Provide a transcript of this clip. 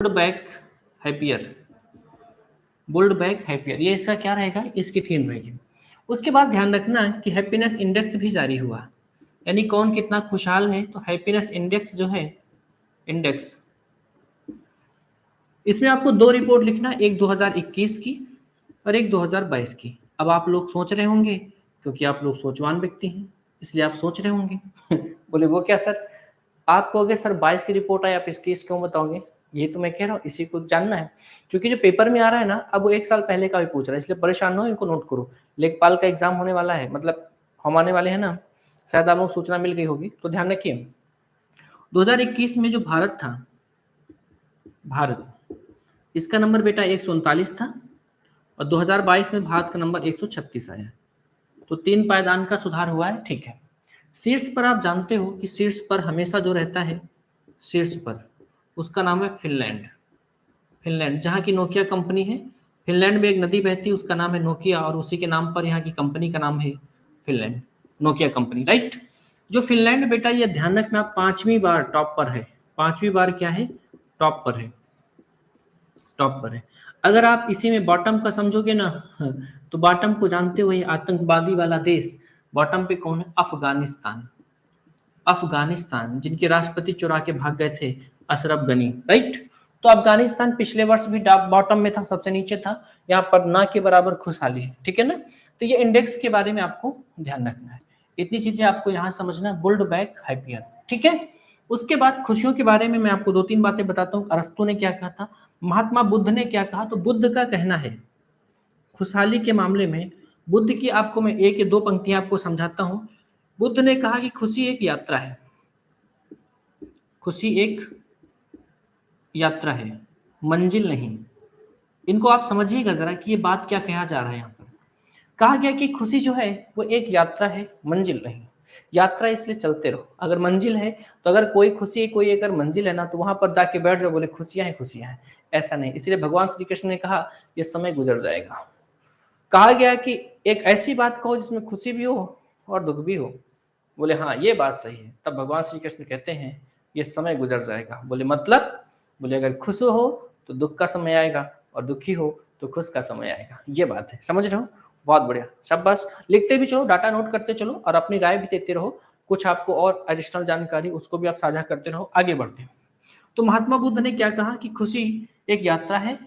Built back happier, built back happier, ये इसका क्या रहेगा, इसकी थीम रहेगी। उसके बाद ध्यान रखना कि हैप्पीनेस इंडेक्स भी जारी हुआ, यानी कौन कितना खुशहाल है, तो हैप्पीनेस इंडेक्स जो है, इंडेक्स, इसमें आपको दो रिपोर्ट लिखना, एक 2021 की और एक 2022 की। अब आप लोग सोच रहे होंगे, क्योंकि आप लोग सोचवान व्यक्ति हैं, इसलिए आप सोच रहे होंगे बोले वो क्या सर, आप कहोगे सर 22 की रिपोर्ट आई, आप 21 क्यों बताओगे? ये तो मैं कह रहा हूँ, इसी को जानना है, क्योंकि जो पेपर में आ रहा है ना, अब वो 1 साल पहले का भी पूछ रहा है, इसलिए परेशान ना हो, इनको नोट करो। लेखपाल का एग्जाम होने वाला है, मतलब हम आने वाले हैं ना, शायद आप लोग सूचना मिल गई होगी, तो ध्यान रखिए। 2021 में जो भारत था, भारत, इसका नंबर बेटा 139 था, और 2022 में भारत का नंबर 136 आया, तो 3 पायदान का सुधार हुआ है, ठीक है। शीर्ष पर आप जानते हो कि शीर्ष पर हमेशा जो रहता है, शीर्ष पर, उसका नाम है फिनलैंड। फिनलैंड, जहाँ की नोकिया कंपनी है, फिनलैंड में एक नदी बहती है, उसका नाम है नोकिया, और उसी के नाम पर यहाँ की कंपनी का नाम है फिनलैंड, नोकिया कंपनी, राइट। जो फिनलैंड बेटा, ये ध्यान रखना, 5वीं बार टॉप पर है, 5वीं बार क्या है, टॉप पर है, टॉप पर है। अगर आप इसी में बॉटम का समझोगे ना, तो बॉटम को जानते हो, ये आतंकवादी वाला देश, बॉटम पे कौन है, अफगानिस्तान, अफगानिस्तान, जिनके राष्ट्रपति चुरा के भाग गए थे, अशरफ गनी, राइट। तो अफगानिस्तान पिछले वर्ष भी बॉटम में था, सबसे नीचे था, यहाँ पर ना के बराबर खुशहाली है, ठीक है ना। तो ये इंडेक्स के बारे में आपको ध्यान रखना है, इतनी चीजें आपको यहाँ समझना है, बुल्ड बैक हैप्पियर, ठीक है। उसके बाद खुशियों के बारे में मैं आपको 2-3 बातें बताता हूँ। अरस्तु ने क्या कहा था, महात्मा बुद्ध ने क्या कहा, तो बुद्ध का कहना है खुशहाली के मामले में, बुद्ध की आपको मैं एक या दो पंक्तियां आपको समझाता हूं। बुद्ध ने कहा कि खुशी एक यात्रा है, खुशी एक यात्रा है, मंजिल नहीं। इनको आप समझिएगा जरा कि ये बात क्या कहा जा रहा है। यहाँ पर कहा गया कि खुशी जो है वो एक यात्रा है, मंजिल नहीं। यात्रा इसलिए चलते रहो, अगर मंजिल है तो, अगर कोई खुशी है, कोई अगर मंजिल है ना, तो वहां पर जाके बैठ जाओ, बोले खुशियां हैं, खुशियां हैं, ऐसा नहीं। इसलिए भगवान श्री कृष्ण ने कहा ये समय गुजर जाएगा। कहा गया कि एक ऐसी बात कहो जिसमें खुशी भी हो और दुख भी हो, बोले हाँ ये बात सही है। तब भगवान श्री कृष्ण कहते हैं ये समय गुजर जाएगा। बोले मतलब, बोले अगर खुश हो तो दुख का समय आएगा, और दुखी हो तो खुश का समय आएगा, ये बात है, समझ रहे हो। बहुत बढ़िया, शाबाश। लिखते भी चलो, डाटा नोट करते चलो, और अपनी राय भी देते रहो, कुछ आपको और एडिशनल जानकारी उसको भी आप साझा करते रहो, आगे बढ़ते हैं। तो महात्मा बुद्ध ने क्या कहा कि खुशी एक यात्रा है,